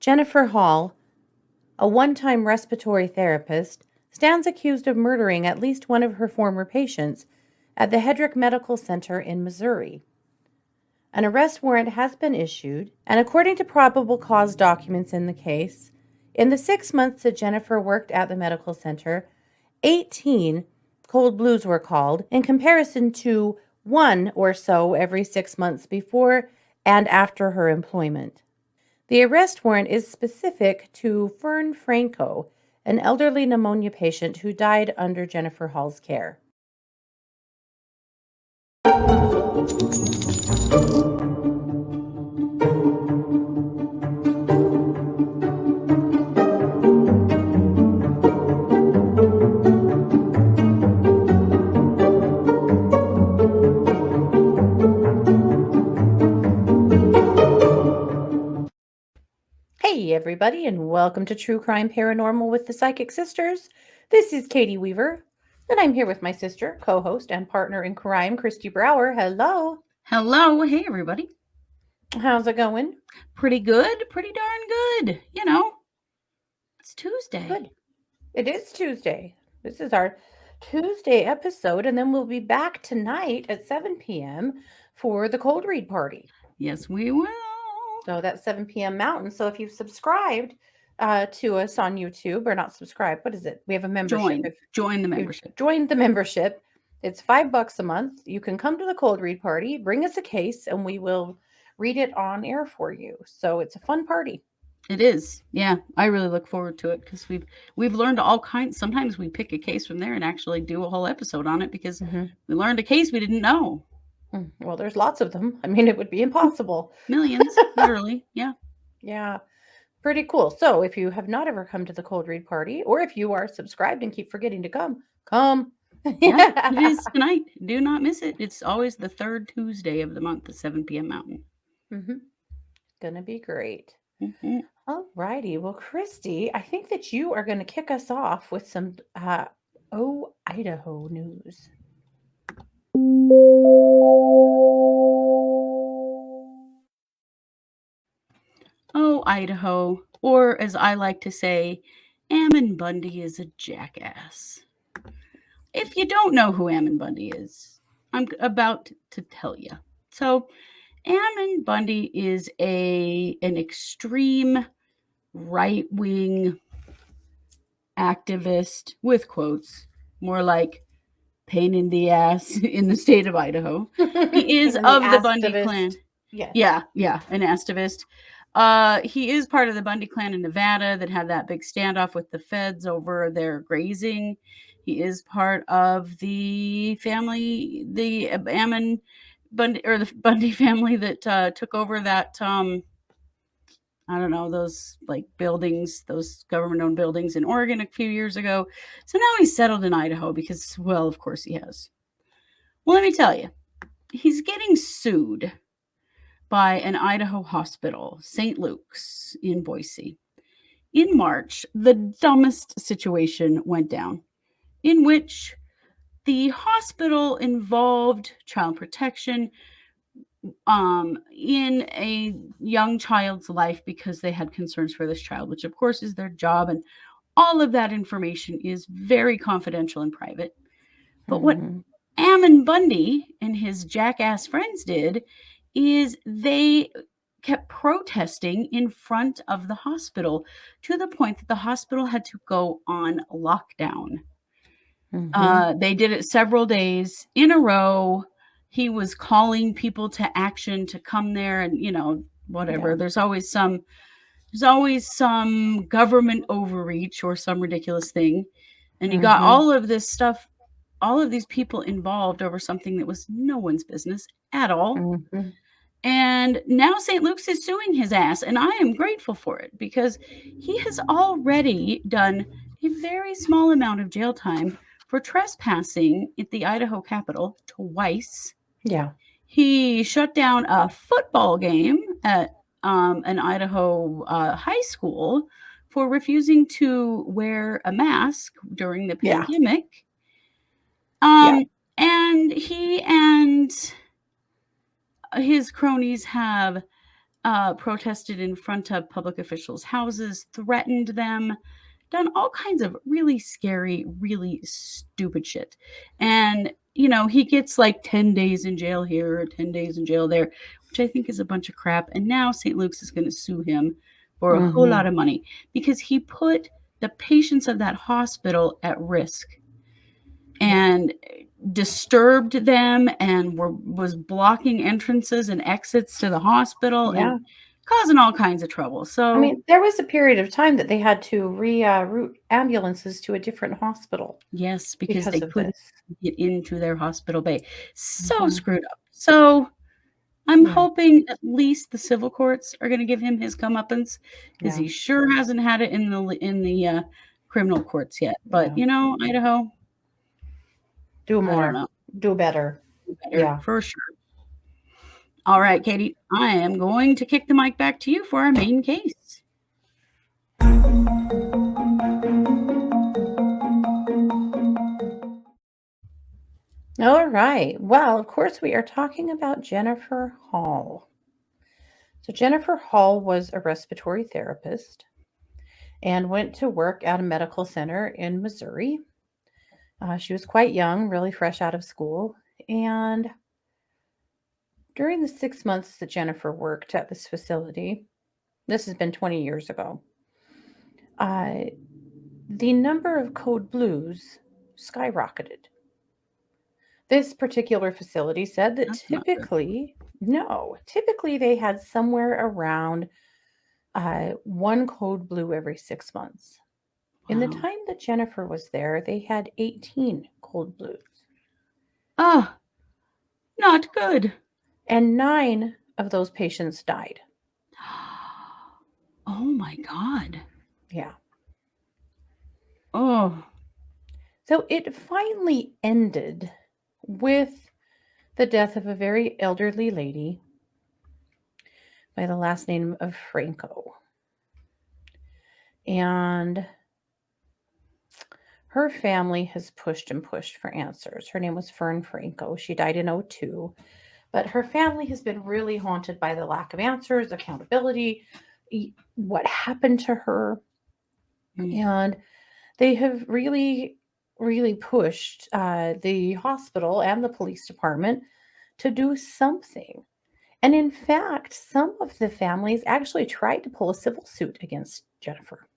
Jennifer Hall, a one-time respiratory therapist, stands accused of murdering at least one of her former patients at the Hedrick Medical Center in Missouri. An arrest warrant has been issued, and according to probable cause documents in the case, in the 6 months that Jennifer worked at the medical center, 18 cold blues were called, in comparison to 1 or so every 6 months before and after her employment. The arrest warrant is specific to Fern Franco, an elderly pneumonia patient who died under Jennifer Hall's care. Hey everybody, and welcome to True Crime Paranormal with the Psychic Sisters. This is Katie Weaver, and I'm here with my sister, co-host, and partner in crime, Kristi Brower. Hello. Hello. Hey, everybody. How's it going? Pretty good. Pretty darn good. You know, it's Tuesday. Good. It is Tuesday. This is our Tuesday episode, and then we'll be back tonight at 7 p.m. for the cold read party. Yes, we will. So that's 7 p.m. Mountain. So if you've subscribed to us on YouTube, or not subscribed, what is it? We have a membership. Join the membership. Join the membership. It's $5 a month. You can come to the cold read party, bring us a case, and we will read it on air for you. So it's a fun party. It is. Yeah, I really look forward to it because we've learned all kinds. Sometimes we pick a case from there and actually do a whole episode on it because we learned a case we didn't know. Well, there's lots of them. I mean, it would be impossible. Millions, literally. Yeah. Yeah. Pretty cool. So if you have not ever come to the cold read party, or if you are subscribed and keep forgetting to come. Yeah, it is tonight. Do not miss it. It's always the third Tuesday of the month at 7 p.m. Mountain. Gonna be great. All righty. Well, Kristi, I think that you are going to kick us off with some Idaho news. Oh, Idaho, or as I like to say, Ammon Bundy is a jackass. If you don't know who Ammon Bundy is, I'm about to tell you. So, Ammon Bundy is an extreme right-wing activist, with quotes, more like pain in the ass in the state of Idaho. He is of the Bundy clan. Yes. Yeah, an activist. He is part of the Bundy clan in Nevada that had that big standoff with the feds over their grazing. He is part of the family, the Ammon Bundy, or the Bundy family that took over that, I don't know, those like buildings, those government-owned buildings in Oregon a few years ago. So now he's settled in Idaho because, well, of course he has. Well, let me tell you, he's getting sued by an Idaho hospital, St. Luke's in Boise. In March, the dumbest situation went down, in which the hospital involved child protection in a young child's life because they had concerns for this child, which of course is their job, and all of that information is very confidential and private. But what Ammon Bundy and his jackass friends did is they kept protesting in front of the hospital to the point that the hospital had to go on lockdown. They did it several days in a row. He was calling people to action to come there and, whatever. Yeah. There's always some government overreach or some ridiculous thing. And you got all of this stuff, all of these people involved over something that was no one's business at all. And now St. Luke's is suing his ass, and I am grateful for it because he has already done a very small amount of jail time for trespassing at the Idaho Capitol twice. Yeah. He shut down a football game at an Idaho high school for refusing to wear a mask during the pandemic. And he and his cronies have protested in front of public officials' houses, threatened them, done all kinds of really scary, really stupid shit. And, he gets like 10 days in jail here or 10 days in jail there, which I think is a bunch of crap. And now St. Luke's is going to sue him for a whole lot of money because he put the patients of that hospital at risk and disturbed them and was blocking entrances and exits to the hospital and causing all kinds of trouble. So I mean, there was a period of time that they had to route ambulances to a different hospital. Yes, because they of couldn't this. get into their hospital bay. So screwed up. So I'm hoping at least the civil courts are going to give him his comeuppance because he sure hasn't had it in the criminal courts yet. But Idaho, Do I don't more. know. Do better. Do better, for sure. All right, Katie, I am going to kick the mic back to you for our main case. All right. Well, of course, we are talking about Jennifer Hall. So Jennifer Hall was a respiratory therapist and went to work at a medical center in Missouri. She was quite young, really fresh out of school. And during the 6 months that Jennifer worked at this facility, this has been 20 years ago, the number of code blues skyrocketed. This particular facility said that typically they had somewhere around 1 code blue every 6 months. In the time that Jennifer was there, they had 18 cold blues. Not good. And 9 of those patients died. Oh my God. Yeah. Oh. So it finally ended with the death of a very elderly lady by the last name of Franco. And her family has pushed and pushed for answers. Her name was Fern Franco. She died in 2002. But her family has been really haunted by the lack of answers, accountability, what happened to her. And they have really, really pushed the hospital and the police department to do something. And in fact, some of the families actually tried to pull a civil suit against Jennifer,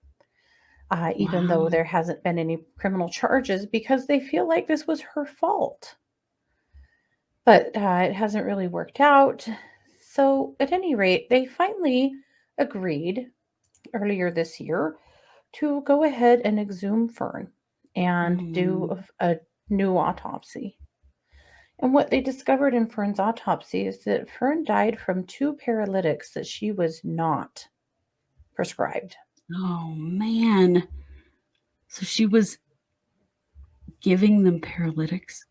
even though there hasn't been any criminal charges, because they feel like this was her fault. But it hasn't really worked out. So at any rate, they finally agreed earlier this year to go ahead and exhume Fern and do a new autopsy. And what they discovered in Fern's autopsy is that Fern died from 2 paralytics that she was not prescribed. Oh, man. So she was giving them paralytics?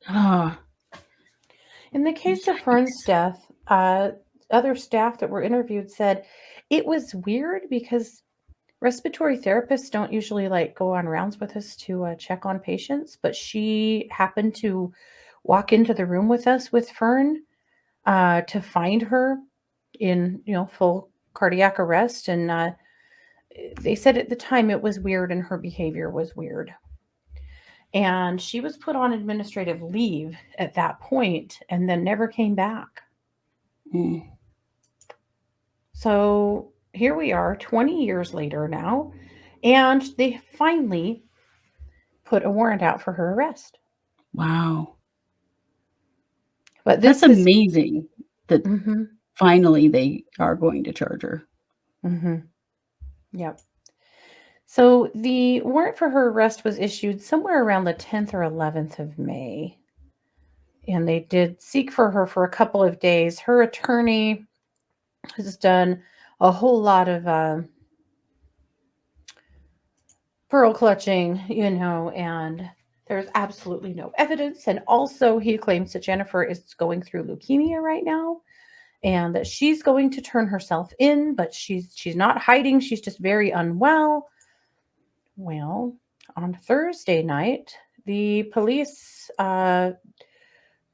In the case of Fern's death, other staff that were interviewed said it was weird because respiratory therapists don't usually go on rounds with us to check on patients, but she happened to walk into the room with us with Fern to find her in full cardiac arrest, and they said at the time it was weird and her behavior was weird. And she was put on administrative leave at that point and then never came back. So here we are 20 years later now, and they finally put a warrant out for her arrest. Wow. But that's amazing that finally they are going to charge her. Yep. So the warrant for her arrest was issued somewhere around the 10th or 11th of May. And they did seek for her for a couple of days. Her attorney has done a whole lot of pearl clutching, and there's absolutely no evidence. And also he claims that Jennifer is going through leukemia right now and that she's going to turn herself in, but she's not hiding. She's just very unwell. Well, on Thursday night, the police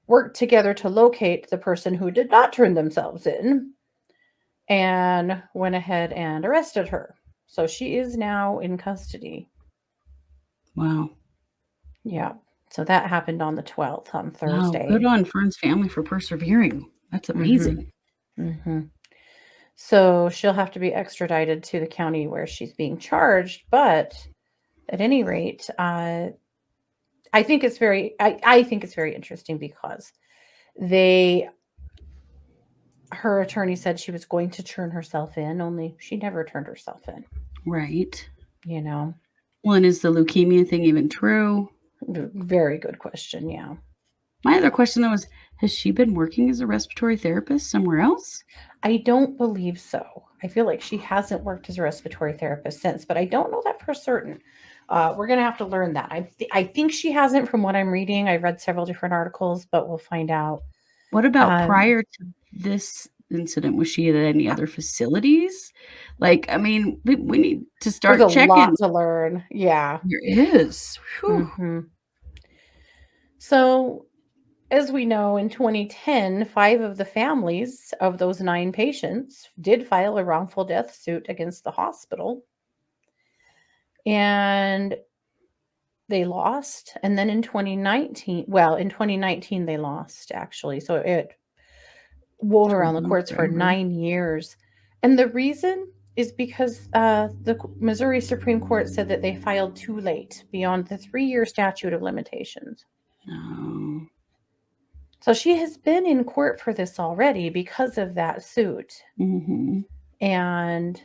worked together to locate the person who did not turn themselves in. and went ahead and arrested her. So she is now in custody. Wow. Yeah. So that happened on the 12th, on Wow. Good Thursday. on Fern's family for persevering. That's Mm-hmm. amazing. Mm-hmm. So she'll have to be extradited to the county where she's being charged. But at any rate, I think it's I think it's very interesting because they her attorney said she was going to turn herself in, only she never turned herself in, Right. you know. Well, and is the leukemia thing even true? Very good question, yeah. My other question though is, has she been working as a respiratory therapist somewhere else? I don't believe so. I feel like she hasn't worked as a respiratory therapist since, but I don't know that for certain. We're going to have to learn that. I think she hasn't from what I'm reading. I've read several different articles, but we'll find out. What about Um, prior to this incident? Was she at any other facilities? Like, I mean, we need to there's a start lot checking. to learn. Yeah. There is. Whew. So, as we know, in 2010, 5 of the families of those 9 patients did file a wrongful death suit against the hospital, and they lost. And then in 2019 they lost actually. So it wove around Dragged the on courts for forever. 9 years. And the reason is because the Missouri Supreme Court said that they filed too late, beyond the 3-year statute of limitations. No. So she has been in court for this already because of that suit. Mm-hmm. And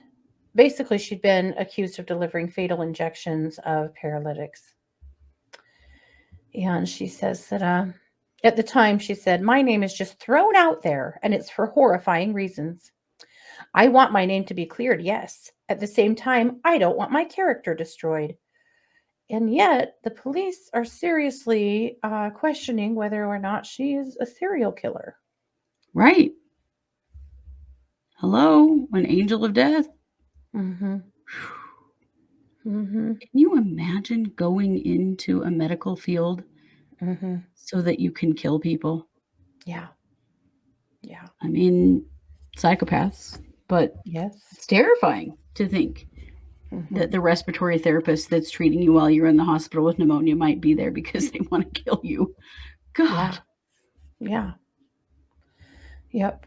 basically, she'd been accused of delivering fatal injections of paralytics. And she says that at the time, she said, "My name is just thrown out there, and it's for horrifying reasons. I want my name to be cleared, yes. At the same time, I don't want my character destroyed." And yet, the police are seriously questioning whether or not she is a serial killer. Right. Hello, an angel of death. Mm-hmm. Mm-hmm. Can you imagine going into a medical field Mm-hmm. so that you can kill people? Yeah. Yeah. I mean, psychopaths, but Yes. it's terrifying to think Mm-hmm. that the respiratory therapist that's treating you while you're in the hospital with pneumonia might be there because they want to kill you. Yeah. God. Yeah. Yep.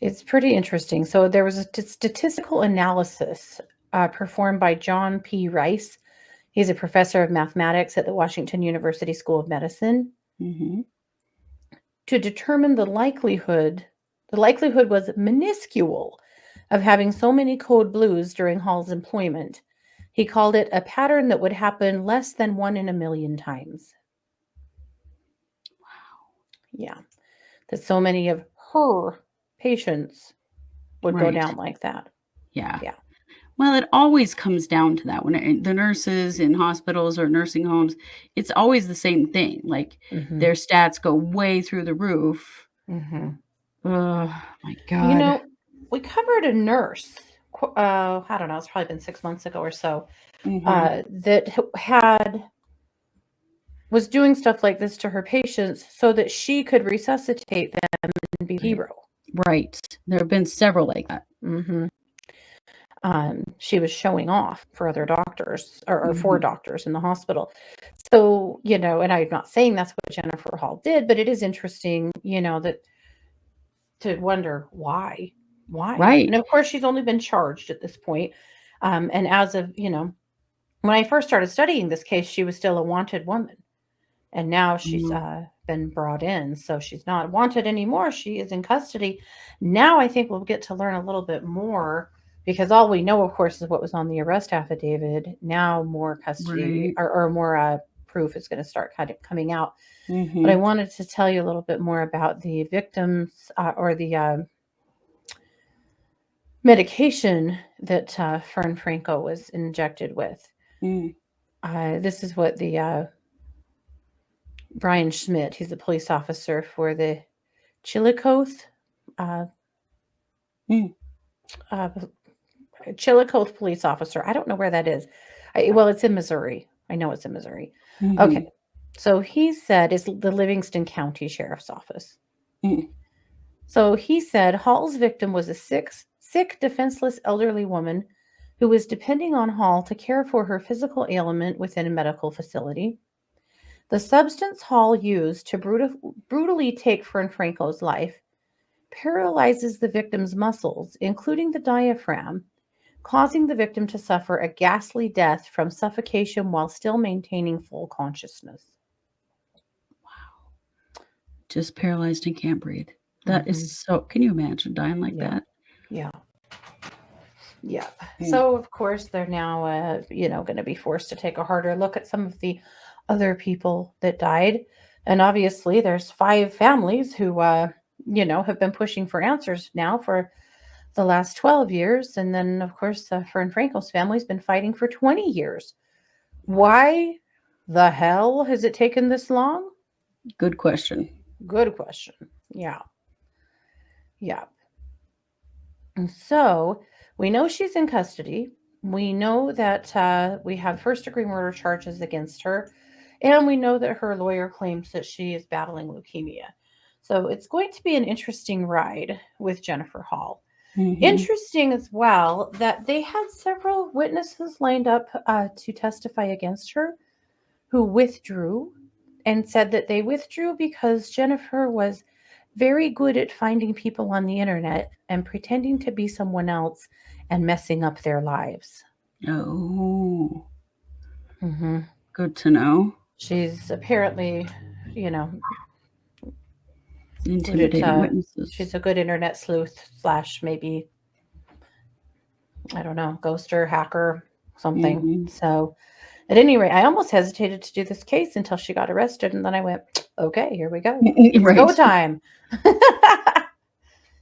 It's pretty interesting. So there was a statistical analysis performed by John P. Rice. He's a professor of mathematics at the Washington University School of Medicine Mm-hmm. to determine the likelihood. The likelihood was minuscule of having so many code blues during Hall's employment. He called it a pattern that would happen less than 1 in 1,000,000 times. Yeah, that so many of her patients would go Right. down like that. Yeah. Yeah. Well, it always comes down to that. When the nurses in hospitals or nursing homes, it's always the same thing. Like Hmm. their stats go way through the roof. Hmm. Oh my You God. know, we covered a nurse. I don't know. It's probably been 6 months ago or so. Mm-hmm. That had was doing stuff like this to her patients so that she could resuscitate them and be a Right. hero. Right. There have been several like that. Hmm. She was showing off for other doctors or for Mm-hmm. doctors in the hospital. So, and I'm not saying that's what Jennifer Hall did, but it is interesting, that to wonder why. Why? And Right. of course, she's only been charged at this point. And as of, when I first started studying this case, she was still a wanted woman. And now she's Mm, been brought in. So she's not wanted anymore. She is in custody. Now I think we'll get to learn a little bit more because all we know, of course, is what was on the arrest affidavit. Now more custody right. or more proof is going to start kind of coming out. But I Mm-hmm. wanted to tell you a little bit more about the victims or the medication that Fern Franco was injected with. Mm. This is what the Brian Schmidt, he's a police officer for the Chillicothe, uh, Mm. uh, Chillicothe police officer. I don't know where that is. Well, it's in Missouri. I know it's in Missouri. Mm-hmm. Okay. So he said it's the Livingston County Sheriff's Office. Mm. So he said Hall's victim was a sick, defenseless elderly woman who was depending on Hall to care for her physical ailment within a medical facility. The substance Hall used to brutally take Franco's life paralyzes the victim's muscles, including the diaphragm, causing the victim to suffer a ghastly death from suffocation while still maintaining full consciousness. Just paralyzed and can't breathe. That is so. Can you imagine dying like that? Yeah. Yeah. So, of course, they're now, going to be forced to take a harder look at some of the other people that died. And obviously, there's 5 families who, have been pushing for answers now for the last 12 years. And then, of course, Fern Frankel's family's been fighting for 20 years. Why the hell has it taken this long? Good question. Good question. Yeah. Yeah. And so we know she's in custody. We know that we have first-degree murder charges against her. And we know that her lawyer claims that she is battling leukemia. So it's going to be an interesting ride with Jennifer Hall. Mhm. Interesting as well that they had several witnesses lined up to testify against her who withdrew and said that they withdrew because Jennifer was very good at finding people on the internet and pretending to be someone else and messing up their lives. Oh. Mm-hmm. Good to know. She's apparently, Intimidating witnesses. She's a good internet sleuth / maybe, I don't know, ghoster, hacker, something. Mhm. So at any rate, I almost hesitated to do this case until she got arrested. And then I went, okay, here we go. It's Right. go time.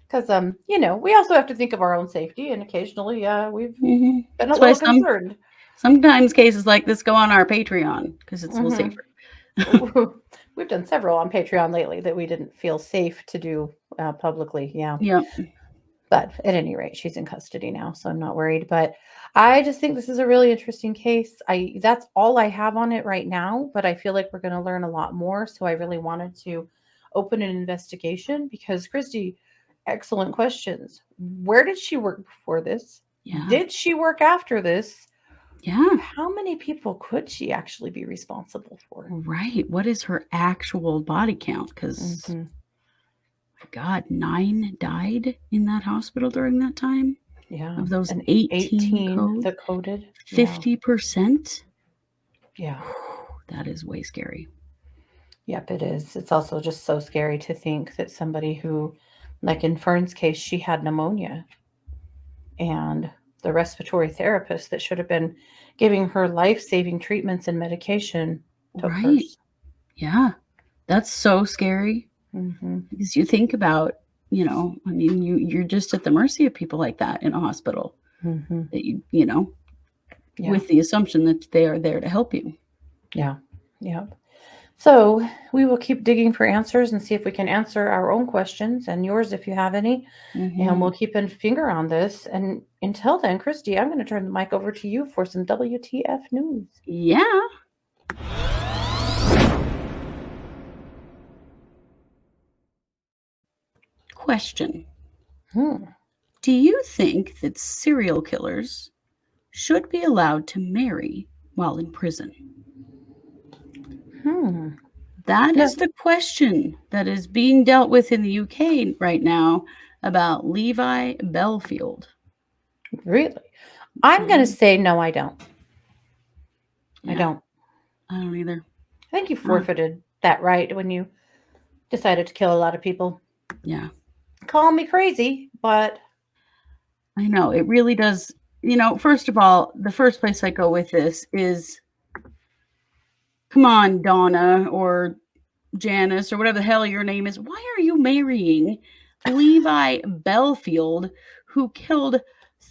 Because, we also have to think of our own safety. And occasionally, we've been a That's little why concerned. sometimes cases like this go on our Patreon because it's a little safer. We've done several on Patreon lately that we didn't feel safe to do publicly. Yeah. Yep. But at any rate, she's in custody now, so I'm not worried. But I just think this is a really interesting case. That's all I have on it right now, but I feel like we're going to learn a lot more. So I really wanted to open an investigation because Kristi, excellent questions. Where did she work before this? Yeah. Did she work after this? Yeah. How many people could she actually be responsible for? Right. What is her actual body count? Because God, 9 died in that hospital during that time. Yeah. Of those and 18 that coded. 50%. Yeah. That is way scary. Yep, it is. It's also just so scary to think that somebody who, like in Fern's case, she had pneumonia. And the respiratory therapist that should have been giving her life-saving treatments and medication took hers. Yeah. That's so scary. Because you think about, you're just at the mercy of people like that in a hospital. That with the assumption that they are there to help you. Yeah. Yep. So we will keep digging for answers and see if we can answer our own questions and yours if you have any. And we'll keep a finger on this. And until then, Kristi, I'm going to turn the mic over to you for some WTF news. Yeah. Question. Do you think that serial killers should be allowed to marry while in prison? That is the question that is being dealt with in the UK right now about Levi Bellfield. Really? I'm going to say no, I don't. Yeah. I don't. I don't either. I think you forfeited that right when you decided to kill a lot of people. Yeah. Call me crazy, but I know it really does. First of all, the first place I go with this is, come on, Donna or Janice or whatever the hell your name is. Why are you marrying Levi Bellfield, who killed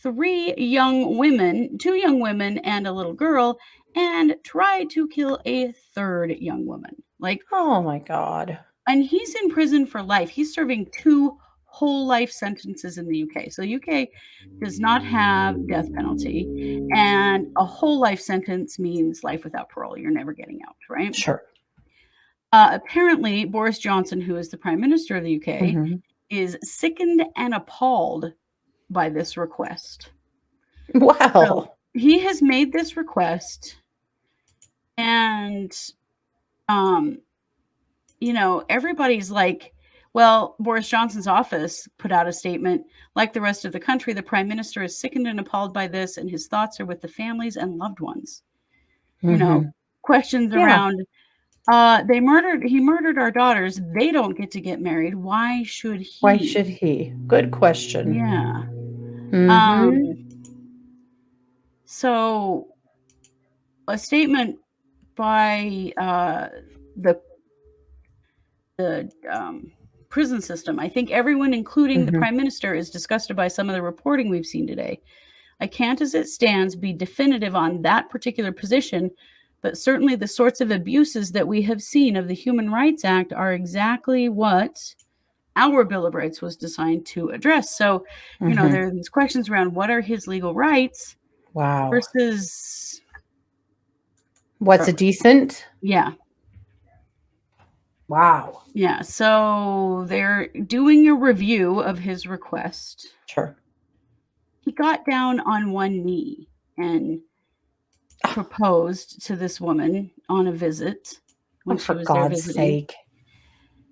2 young women and a little girl, and tried to kill a 3rd young woman? Oh my God. And he's in prison for life. He's serving 2 whole life sentences in the UK. So the UK does not have death penalty, and a whole life sentence means life without parole. You're never getting out, right? Sure. Apparently, Boris Johnson, who is the Prime Minister of the UK, is sickened and appalled by this request. Wow. So he has made this request, and everybody's like, well, Boris Johnson's office put out a statement. Like the rest of the country, the prime minister is sickened and appalled by this, and his thoughts are with the families and loved ones. Questions around, he murdered our daughters. They don't get to get married. Why should he? Why should he? Good question. Yeah. So a statement by the prison system. I think everyone, including the prime minister, is disgusted by some of the reporting we've seen today. I can't, as it stands, be definitive on that particular position, but certainly the sorts of abuses that we have seen of the Human Rights Act are exactly what our Bill of Rights was designed to address. So, there are these questions around what are his legal rights versus what's a decent? Yeah. Wow. Yeah. So they're doing a review of his request. Sure. He got down on one knee and proposed to this woman on a visit when she was there visiting. For God's sake.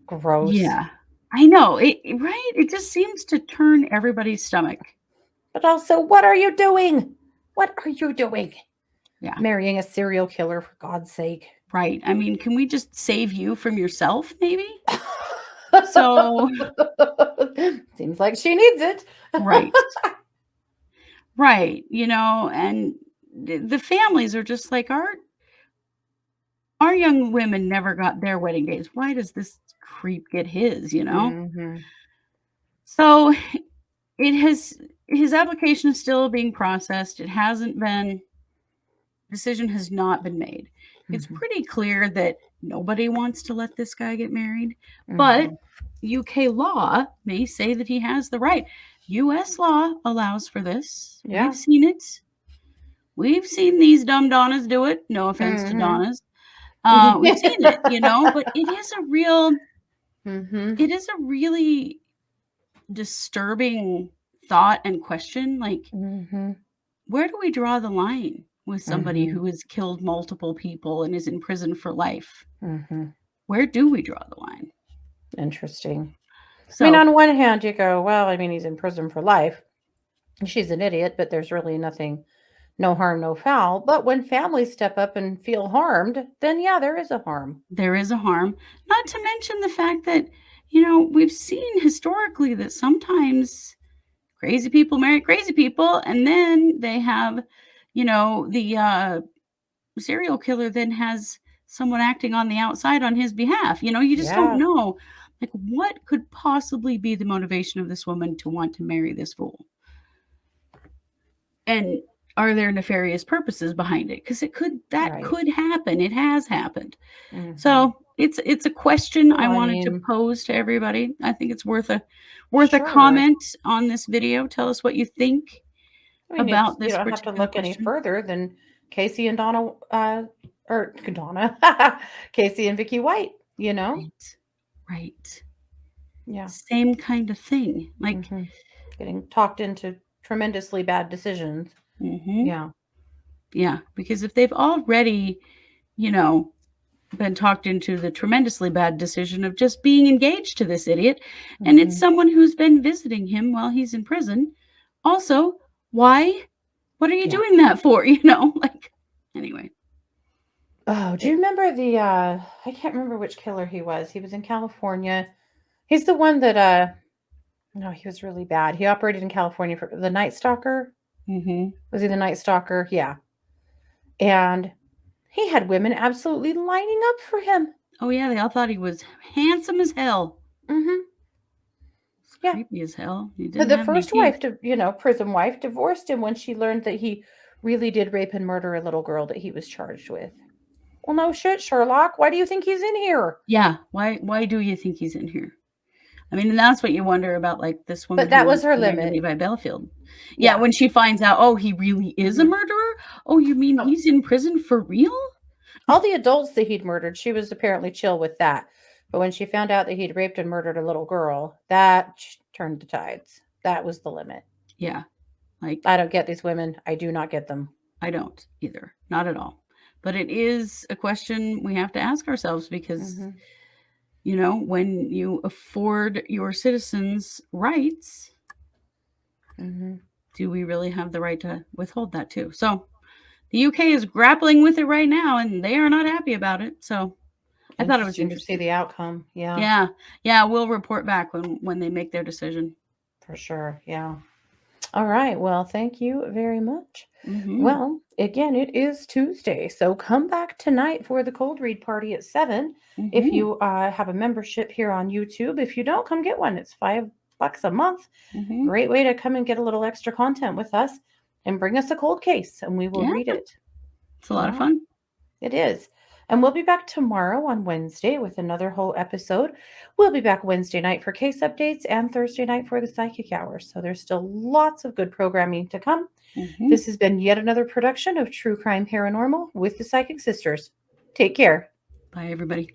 Gross. Yeah. I know. Right? It just seems to turn everybody's stomach. But also, what are you doing? What are you doing? Yeah. Marrying a serial killer, for God's sake. Right. I mean, can we just save you from yourself, maybe? So. Seems like she needs it. Right. Right. And the families are just like, our young women never got their wedding days. Why does this creep get his, So his application is still being processed. It hasn't been, decision has not been made. It's pretty clear that nobody wants to let this guy get married, but UK law may say that he has the right. US law allows for this. Yeah. We've seen it. We've seen these dumb Donnas do it. No offense to Donnas. We've seen it, but it is a real, it is a really disturbing thought and question. Like, where do we draw the line with somebody who has killed multiple people and is in prison for life? Where do we draw the line? Interesting. So, I mean, on one hand, you go, well, I mean, he's in prison for life. She's an idiot, but there's really nothing, no harm, no foul. But when families step up and feel harmed, then yeah, there is a harm. There is a harm. Not to mention the fact that, we've seen historically that sometimes crazy people marry crazy people, and then they have, the serial killer then has someone acting on the outside on his behalf. You just don't know. Like, what could possibly be the motivation of this woman to want to marry this fool? And are there nefarious purposes behind it? Because could happen. It has happened. So it's a question I wanted to pose to everybody. I think it's worth a comment on this video. Tell us what you think about this. You don't have to look any further than Casey and Casey and Vicky White, Right. Yeah. Same kind of thing. Like getting talked into tremendously bad decisions. Yeah. Yeah. Because if they've already, been talked into the tremendously bad decision of just being engaged to this idiot, and it's someone who's been visiting him while he's in prison. Also, why? What are you doing that for? Anyway. Oh, do you remember I can't remember which killer he was. He was in California. He's the one that, no, he was really bad. He operated in California for the Night Stalker. Was he the Night Stalker? Yeah. And he had women absolutely lining up for him. Oh, yeah. They all thought he was handsome as hell. Yeah. Creepy as hell. But the first wife, prison wife, divorced him when she learned that he really did rape and murder a little girl that he was charged with. Well, no shit, Sherlock. Why do you think he's in here? Yeah. Why do you think he's in here? I mean, and that's what you wonder about, like, this woman. But that was her limit. Levi Bellfield. Yeah, when she finds out, oh, he really is a murderer? Oh, you mean he's in prison for real? All the adults that he'd murdered, she was apparently chill with that. But when she found out that he'd raped and murdered a little girl, that turned the tides. That was the limit. Yeah. Like, I don't get these women. I do not get them. I don't either. Not at all. But it is a question we have to ask ourselves because, when you afford your citizens rights, do we really have the right to withhold that too? So the UK is grappling with it right now, and they are not happy about it. So I thought it was To see interesting. the outcome. Yeah. Yeah. We'll report back when they make their decision. For sure. Yeah. All right. Well, thank you very much. Well, again, it is Tuesday, so come back tonight for the cold read party at 7. If you have a membership here on YouTube, if you don't, come get one. It's $5 a month. Great way to come and get a little extra content with us and bring us a cold case, and we will read it. It's a lot of fun. It is. And we'll be back tomorrow on Wednesday with another whole episode. We'll be back Wednesday night for case updates and Thursday night for the psychic hour. So there's still lots of good programming to come. This has been yet another production of True Crime Paranormal with the Psychic Sisters. Take care. Bye, everybody.